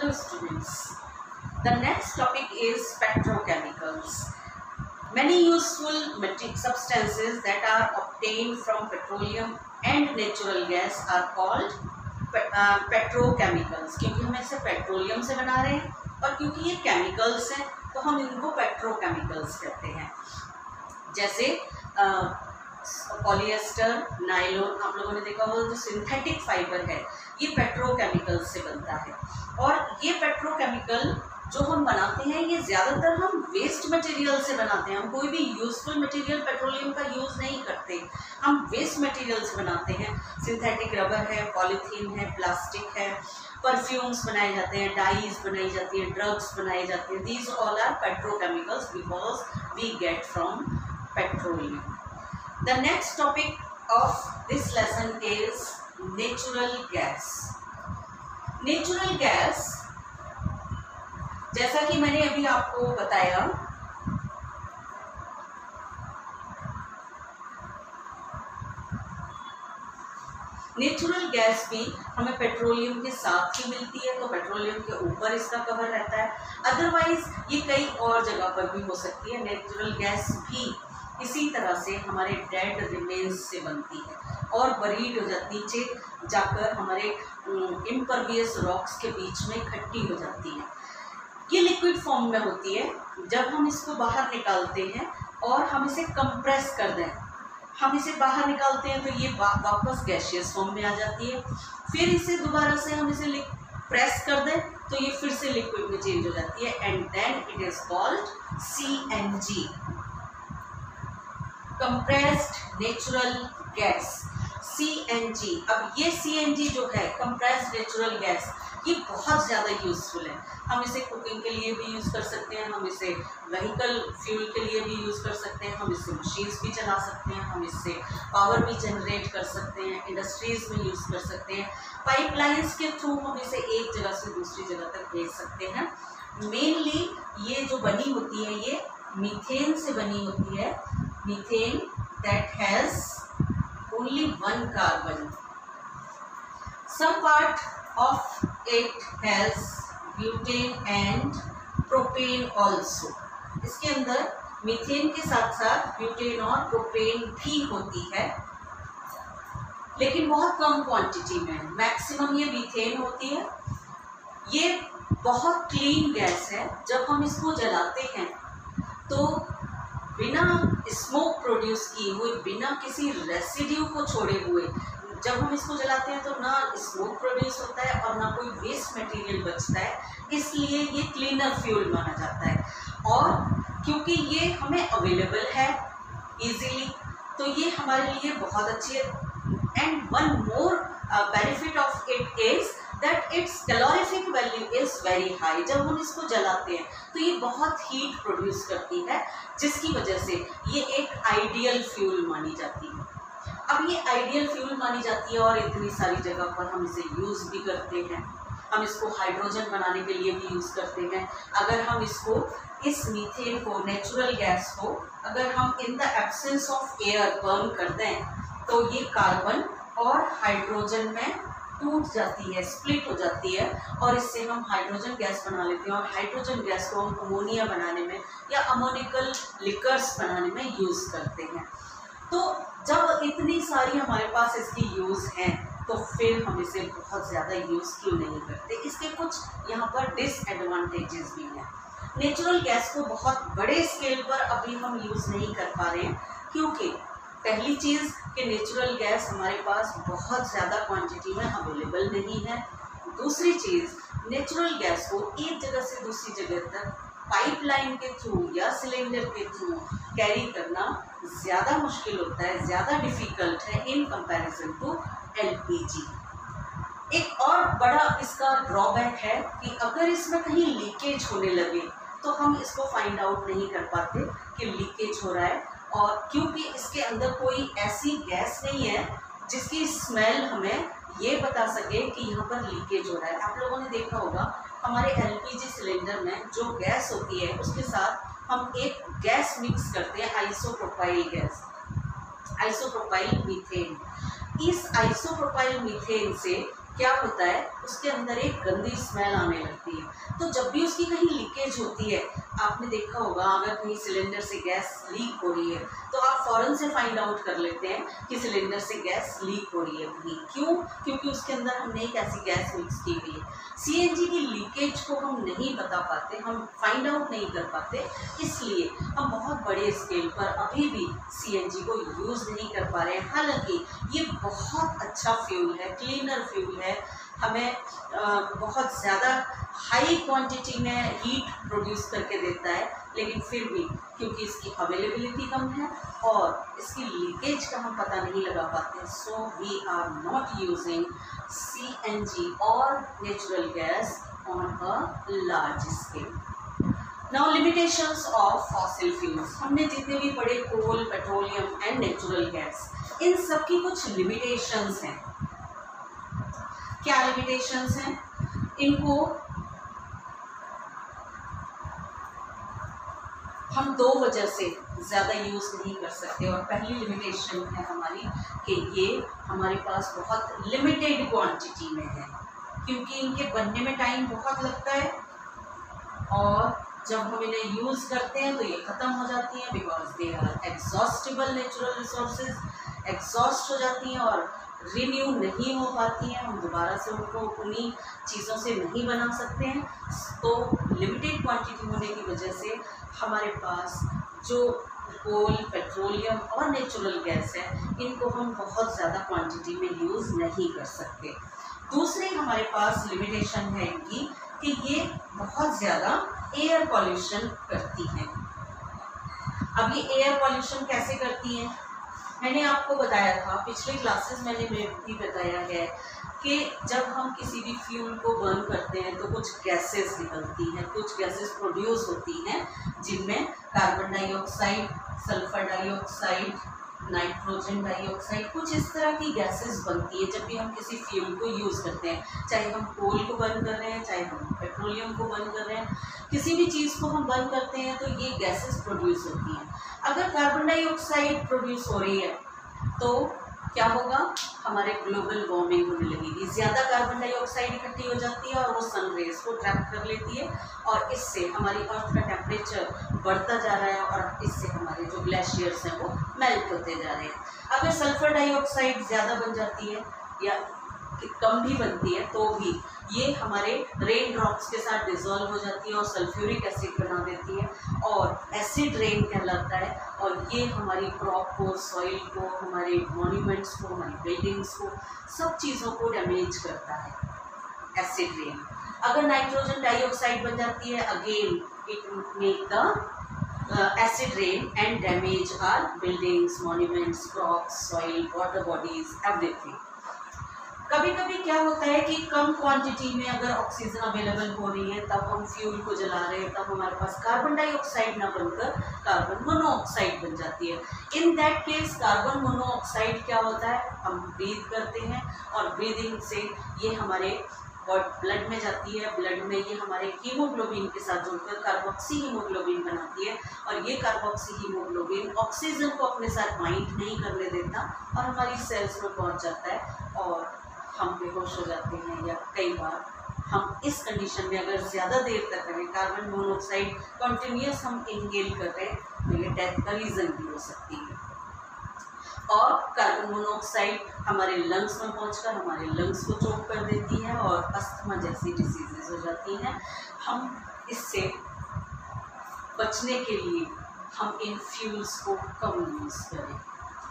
Hello students, the next topic is petrochemicals. Many useful substances that are obtained from petroleum and natural gas are called petrochemicals. क्योंकि हम इसे petroleum से बना रहे हैं और क्योंकि ये केमिकल्स हैं तो हम इनको पेट्रोकेमिकल्स कहते हैं। जैसे पॉलिएस्टर, नायलॉन, आप लोगों ने देखा होगा जो सिंथेटिक फाइबर है ये पेट्रोकेमिकल से बनता है। और ये पेट्रोकेमिकल जो हम बनाते हैं ये ज़्यादातर हम वेस्ट मटेरियल से बनाते हैं। हम कोई भी यूजफुल मटेरियल पेट्रोलियम का यूज़ नहीं करते, हम वेस्ट मटेरियल से बनाते हैं। सिंथेटिक रबर है, पॉलीथीन है, प्लास्टिक है, परफ्यूम्स बनाए जाते हैं, डाइज बनाई जाती है, ड्रग्स बनाए जाते हैं। These all are petrochemicals because we get from petroleum. The next topic of this lesson is natural gas. Natural gas, जैसा कि मैंने अभी आपको बताया, नेचुरल गैस भी हमें पेट्रोलियम के साथ ही मिलती है, तो पेट्रोलियम के ऊपर इसका कवर रहता है। अदरवाइज ये कई और जगह पर भी हो सकती है। नेचुरल गैस भी इसी तरह से हमारे डेड रिमेन्स से बनती है और बरीड हो जाती, नीचे जाकर हमारे इम्परवियस रॉक्स के बीच में इकट्ठी हो जाती है। ये लिक्विड फॉर्म में होती है। जब हम इसको बाहर निकालते हैं और हम इसे कंप्रेस कर दें, हम इसे बाहर निकालते हैं तो ये वापस गैसियस फॉर्म में आ जाती है। फिर इसे दोबारा से हम इसे प्रेस कर दें तो ये फिर से लिक्विड में चेंज हो जाती है and then it is called CNG, compressed natural gas, CNG। अब ये CNG जो है कंप्रेस्ड नेचुरल गैस, ये बहुत ज़्यादा यूज़फुल है। हम इसे कुकिंग के लिए भी यूज़ कर सकते हैं, हम इसे व्हीकल फ्यूल के लिए भी यूज़ कर सकते हैं, हम इससे मशीन्स भी चला सकते हैं, हम इससे पावर भी जनरेट कर सकते हैं, इंडस्ट्रीज़ में यूज़ कर सकते हैं। पाइपलाइंस के थ्रू हम इसे एक जगह से दूसरी जगह तक भेज सकते हैं। मेनली ये जो बनी होती है ये मीथेन से बनी होती है। Methane that has only one carbon. Some part of it has butane and propane also. इसके अंदर मीथेन के साथ साथ ब्यूटेन और प्रोपेन भी होती है, लेकिन बहुत कम क्वांटिटी में। मैक्सिमम ये मीथेन होती है। ये बहुत क्लीन गैस है। जब हम इसको जलाते हैं तो बिना स्मोक प्रोड्यूस किए हुए, बिना किसी रेसिड्यू को छोड़े हुए जब हम इसको जलाते हैं तो ना स्मोक प्रोड्यूस होता है और ना कोई वेस्ट मटेरियल बचता है। इसलिए ये क्लीनर फ्यूल माना जाता है। और क्योंकि ये हमें अवेलेबल है इजीली, तो ये हमारे लिए बहुत अच्छी है। And one more benefit of it is that it's calorific value is very high. जब हम इसको जलाते हैं तो ये बहुत हीट प्रोड्यूस करती है, जिसकी वजह से ये एक आइडियल फ्यूल मानी जाती है। अब ये आइडियल फ्यूल मानी जाती है और इतनी सारी जगह पर हम इसे यूज़ भी करते हैं। हम इसको हाइड्रोजन बनाने के लिए भी यूज़ करते हैं। अगर हम इसको, इस मीथेन को, नेचुरल गैस को, अगर हम in the absence of air burn कर दें तो ये कार्बन और हाइड्रोजन में टूट जाती है, स्प्लिट हो जाती है और इससे हम हाइड्रोजन गैस बना लेते हैं। और हाइड्रोजन गैस को हम अमोनिया बनाने में या अमोनिकल लिकर्स बनाने में यूज़ करते हैं। तो जब इतनी सारी हमारे पास इसकी यूज़ हैं तो फिर हम इसे बहुत ज़्यादा यूज़ क्यों नहीं करते। इसके कुछ यहाँ पर डिसएडवांटेजेस भी हैं। नेचुरल गैस को बहुत बड़े स्केल पर अभी हम यूज़ नहीं कर पा रहे हैं, क्योंकि पहली चीज़ कि नेचुरल गैस हमारे पास बहुत ज़्यादा क्वांटिटी में अवेलेबल नहीं है। दूसरी चीज़, नेचुरल गैस को एक जगह से दूसरी जगह तक पाइपलाइन के थ्रू या सिलेंडर के थ्रू कैरी करना ज़्यादा मुश्किल होता है, ज़्यादा डिफ़िकल्ट है इन कंपैरिजन टू LPG। एक और बड़ा इसका ड्रॉबैक है कि अगर इसमें कहीं लीकेज होने लगे तो हम इसको फाइंड आउट नहीं कर पाते कि लीकेज हो रहा है, और क्योंकि इसके अंदर कोई ऐसी गैस नहीं है जिसकी स्मेल हमें ये बता सके कि यहाँ पर लीकेज हो रहा है। आप लोगों ने देखा होगा हमारे LPG सिलेंडर में जो गैस होती है उसके साथ हम एक गैस मिक्स करते हैं, आइसोप्रोपाइल गैस, आइसोप्रोपाइल मीथेन। इस आइसोप्रोपाइल मीथेन से क्या होता है, उसके अंदर एक गंदी स्मेल आने लगती है। तो जब भी उसकी कहीं लीकेज होती है, आपने देखा होगा अगर कहीं सिलेंडर से गैस लीक हो रही है तो आप फ़ौरन से फाइंड आउट कर लेते हैं कि सिलेंडर से गैस लीक हो रही है कहीं। क्यों? क्योंकि उसके अंदर हमने एक ऐसी गैस मिक्स की हुई है। सीएनजी की लीकेज को हम नहीं बता पाते, हम फाइंड आउट नहीं कर पाते, इसलिए हम बहुत बड़े स्केल पर अभी भी सीएनजी को यूज़ नहीं कर पा रहे हैं। हालांकि ये बहुत अच्छा फ्यूल है, क्लीनर फ्यूल है, हमें बहुत ज़्यादा हाई क्वांटिटी में हीट प्रोड्यूस करके देता है, लेकिन फिर भी क्योंकि इसकी अवेलेबिलिटी कम है और इसकी लीकेज का हम पता नहीं लगा पाते, so we are not using CNG और natural gas on a large scale. Now limitations of fossil fuels. हमने जितने भी पढ़े coal, petroleum and natural gas, इन सब की कुछ लिमिटेशंस हैं। क्या लिमिटेशंस हैं? इनको हम दो वजह से ज़्यादा यूज़ नहीं कर सकते। और पहली लिमिटेशन है हमारी कि ये हमारे पास बहुत लिमिटेड क्वांटिटी में है, क्योंकि इनके बनने में टाइम बहुत लगता है और जब हम इन्हें यूज़ करते हैं तो ये ख़त्म हो जाती हैं, because they are exhaustible natural resources, exhaust हो जाती हैं और रिन्यू नहीं हो पाती हैं। हम दोबारा से उनको उन्हीं चीज़ों से नहीं बना सकते हैं। तो लिमिटेड क्वांटिटी होने की वजह से हमारे पास जो कोल, पेट्रोलियम और नेचुरल गैस है, इनको हम बहुत ज़्यादा क्वांटिटी में यूज़ नहीं कर सकते। दूसरी हमारे पास लिमिटेशन है इनकी कि ये बहुत ज़्यादा एयर पॉल्यूशन करती हैं। अब ये एयर पॉल्यूशन कैसे करती हैं? मैंने आपको बताया था, पिछले क्लासेस मैंने भी बताया है कि जब हम किसी भी फ्यूल को बर्न करते हैं तो कुछ गैसेस निकलती हैं, कुछ गैसेस प्रोड्यूस होती हैं, जिनमें carbon dioxide, sulphur dioxide, nitrogen dioxide, कुछ इस तरह की गैसेस बनती है जब भी हम किसी फ्यूल को यूज़ करते हैं। चाहे हम कोल को बर्न कर रहे हैं, चाहे हम पेट्रोलियम को बर्न कर रहे हैं, किसी भी चीज़ को हम बर्न करते हैं तो ये गैसेस प्रोड्यूस होती हैं। अगर कार्बन डाइऑक्साइड प्रोड्यूस हो रही है तो क्या होगा? हमारे ग्लोबल वार्मिंग होने लगेगी। ज़्यादा कार्बन डाइऑक्साइड इकट्ठी हो जाती है और वो सन रेज को ट्रैप कर लेती है और इससे हमारी अर्थ का टेम्परेचर बढ़ता जा रहा है और इससे हमारे जो ग्लेशियर्स हैं वो मेल्ट होते जा रहे हैं। अगर सल्फर डाइऑक्साइड ज़्यादा बन जाती है या कम भी बनती है तो भी ये हमारे रेन ड्रॉप्स के साथ डिज़ोल्व हो जाती है और सल्फ्यूरिक एसिड बना देती है और एसिड रेन कहलाता है और ये हमारी क्रॉप को, सॉइल को, हमारे मॉन्यूमेंट्स को, हमारी बिल्डिंग्स को, सब चीज़ों को डैमेज करता है एसिड रेन। अगर नाइट्रोजन डाइऑक्साइड बन जाती है, again it make the acid rain and damage our buildings, monuments, crops, soil, water bodies, everything. कभी कभी क्या होता है कि कम क्वांटिटी में अगर ऑक्सीजन अवेलेबल हो रही है तब हम फ्यूल को जला रहे हैं, तब हमारे पास कार्बन डाइऑक्साइड ना बनकर कार्बन मोनोऑक्साइड बन जाती है। In that case carbon monoxide क्या होता है? हम ब्रीथ करते हैं और ब्रीदिंग से ये हमारे ब्लड में जाती है, ब्लड में ये हमारे हीमोग्लोबिन के साथ जुड़कर कार्बोक्सी हीमोग्लोबिन बनाती है और ये कार्बोक्सी हीमोग्लोबिन ऑक्सीजन को अपने साथ बाइंड नहीं करने देता और हमारी सेल्स में पहुंच जाता है और हम बेहोश हो जाते हैं। या कई बार हम इस कंडीशन में अगर ज़्यादा देर तक रहें, कार्बन मोनोऑक्साइड कंटिन्यूस हम इनहेल कर रहे हैं, तो ये डेथ का रीज़न भी हो सकती है। और कार्बन मोनोऑक्साइड हमारे लंग्स में पहुंचकर हमारे लंग्स को चोक कर देती है और अस्थमा जैसी डिसीजेज हो जाती हैं। हम इससे बचने के लिए हम इन फ्यूल्स को कम यूज़ करें।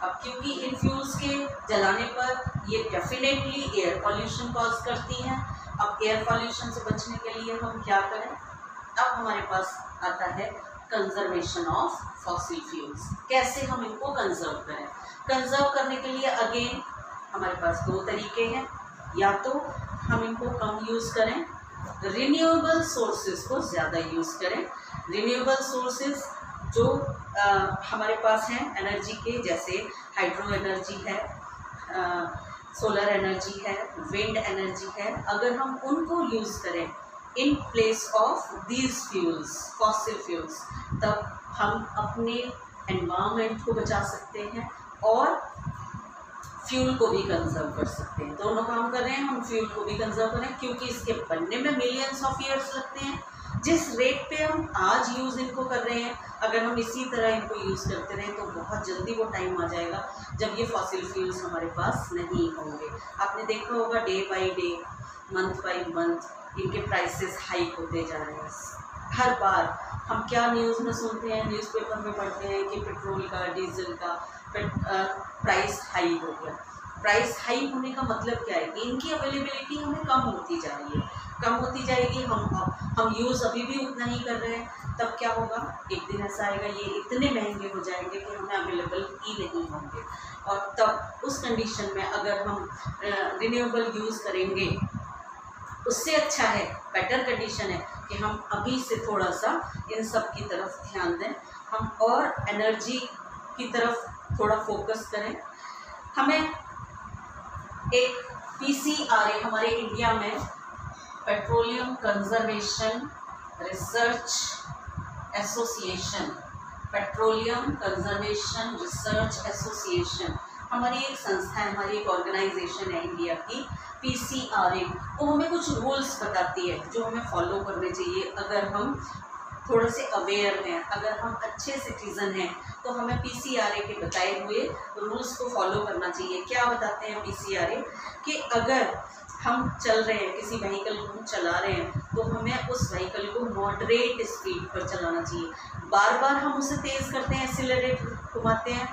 अब क्योंकि इन फ्यूल्स के जलाने पर ये डेफिनेटली एयर पॉल्यूशन कॉज करती हैं। अब एयर पॉल्यूशन से बचने के लिए हम क्या करें? अब हमारे पास आता है कंजर्वेशन ऑफ फॉसिल फ्यूल्स। कैसे हम इनको कंजर्व करें? कंजर्व करने के लिए अगेन हमारे पास दो तरीके हैं। या तो हम इनको कम यूज़ करें, रिन्यूएबल सोर्सेज को ज़्यादा यूज़ करें। रिन्यूएबल सोर्सेज जो हमारे पास हैं एनर्जी के, जैसे हाइड्रो एनर्जी है, सोलर एनर्जी है, विंड एनर्जी है, अगर हम उनको यूज़ करें in place of these fuels, fossil fuels, तब हम अपने एनवायरनमेंट को बचा सकते हैं और फ्यूल को भी कंजर्व कर सकते हैं। दोनों काम कर रहे हैं, हम फ्यूल को भी कंजर्व कर रहे हैं क्योंकि इसके बनने में मिलियंस ऑफ ईयर्स लगते हैं। जिस रेट पे हम आज यूज़ इनको कर रहे हैं, अगर हम इसी तरह इनको यूज़ करते रहें तो बहुत जल्दी वो टाइम आ जाएगा जब ये फॉसिल फ्यूल्स हमारे पास नहीं होंगे। आपने देखा होगा day by day, month by month इनके प्राइसेस हाइक होते जा रहे हैं। हर बार हम क्या न्यूज़ में सुनते हैं, न्यूज़पेपर में पढ़ते हैं कि पेट्रोल का, डीजल का प्राइस हाई हो गया। प्राइस हाई होने का मतलब क्या है कि इनकी अवेलेबिलिटी हमें कम होती जा रही है, कम होती जाएगी। हम यूज़ अभी भी उतना ही कर रहे हैं, तब क्या होगा, एक दिन ऐसा आएगा ये इतने महंगे हो जाएंगे कि हमें अवेलेबल ही नहीं होंगे। और तब उस कंडीशन में अगर हम रिन्यूएबल यूज़ करेंगे, उससे अच्छा है, बेटर कंडीशन है कि हम अभी से थोड़ा सा इन सब की तरफ ध्यान दें, हम और एनर्जी की तरफ थोड़ा फोकस करें। हमें एक PCRA, हमारे इंडिया में petroleum conservation research association, petroleum conservation research association हमारी एक संस्था है, हमारी एक ऑर्गेनाइजेशन है इंडिया की, PCRA। वो हमें कुछ रूल्स बताती है जो हमें फॉलो करने चाहिए। अगर हम थोड़े से अवेयर हैं, अगर हम अच्छे सिटीज़न हैं, तो हमें PCRA के बताए हुए रूल्स को फॉलो करना चाहिए। क्या बताते हैं PCRA कि अगर हम चल रहे हैं, किसी व्हीकल को हम चला रहे हैं, तो हमें उस व्हीकल को मॉडरेट स्पीड पर चलाना चाहिए। बार बार हम उसे तेज़ करते हैं, एक्सीलरेटर घुमाते हैं,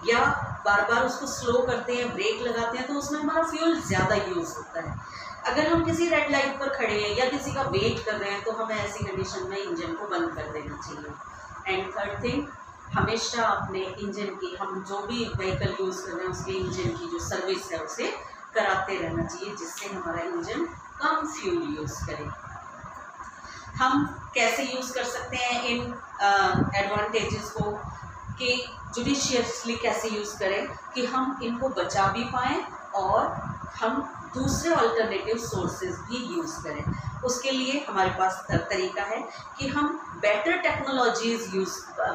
या बार बार उसको स्लो करते हैं, ब्रेक लगाते हैं, तो उसमें हमारा फ्यूल ज़्यादा यूज़ होता है। अगर हम किसी रेड लाइट पर खड़े हैं या किसी का वेट कर रहे हैं, तो हमें ऐसी कंडीशन में इंजन को बंद कर देना चाहिए। एंड थर्ड थिंग, हमेशा अपने इंजन की, हम जो भी व्हीकल यूज़ कर रहे हैं उसके इंजन की जो सर्विस है उसे कराते रहना चाहिए, जिससे हमारा इंजन कम फ्यूल यूज़ करे। हम कैसे यूज़ कर सकते हैं इन एडवांटेजेस को, कि जुडिशियसली कैसे यूज़ करें कि हम इनको बचा भी पाएँ और हम दूसरे अल्टरनेटिव सोर्सेज भी यूज़ करें। उसके लिए हमारे पास तरीका है कि हम बेटर टेक्नोलॉजीज़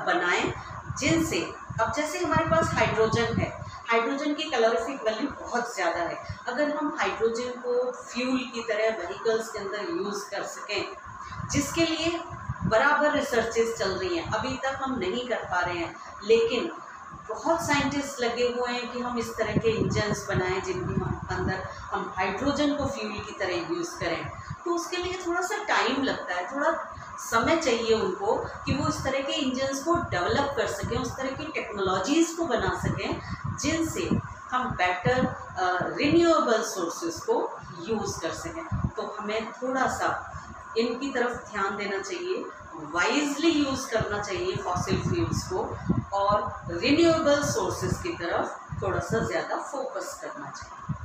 बनाएं, जिनसे, अब जैसे हमारे पास हाइड्रोजन है, हाइड्रोजन की कैलोरीफिक वैल्यू बहुत ज़्यादा है। अगर हम हाइड्रोजन को फ्यूल की तरह व्हीकल्स के अंदर यूज़ कर सकें, जिसके लिए बराबर रिसर्चेस चल रही हैं, अभी तक हम नहीं कर पा रहे हैं, लेकिन बहुत साइंटिस्ट लगे हुए हैं कि हम इस तरह के इंजन्स बनाएं जिनके अंदर हम हाइड्रोजन को फ्यूल की तरह यूज़ करें। तो उसके लिए थोड़ा सा टाइम लगता है, थोड़ा समय चाहिए उनको कि वो इस तरह के इंजन्स को डेवलप कर सकें, उस तरह की टेक्नोलॉजीज़ को बना सकें जिनसे हम बेटर रिन्यूएबल सोर्सेज को यूज़ कर सकें। तो हमें थोड़ा सा इनकी तरफ ध्यान देना चाहिए, वाइजली यूज़ करना चाहिए फॉसिल फ्यूल्स को, और रिन्यूएबल सोर्सेज की तरफ थोड़ा सा ज़्यादा फोकस करना चाहिए।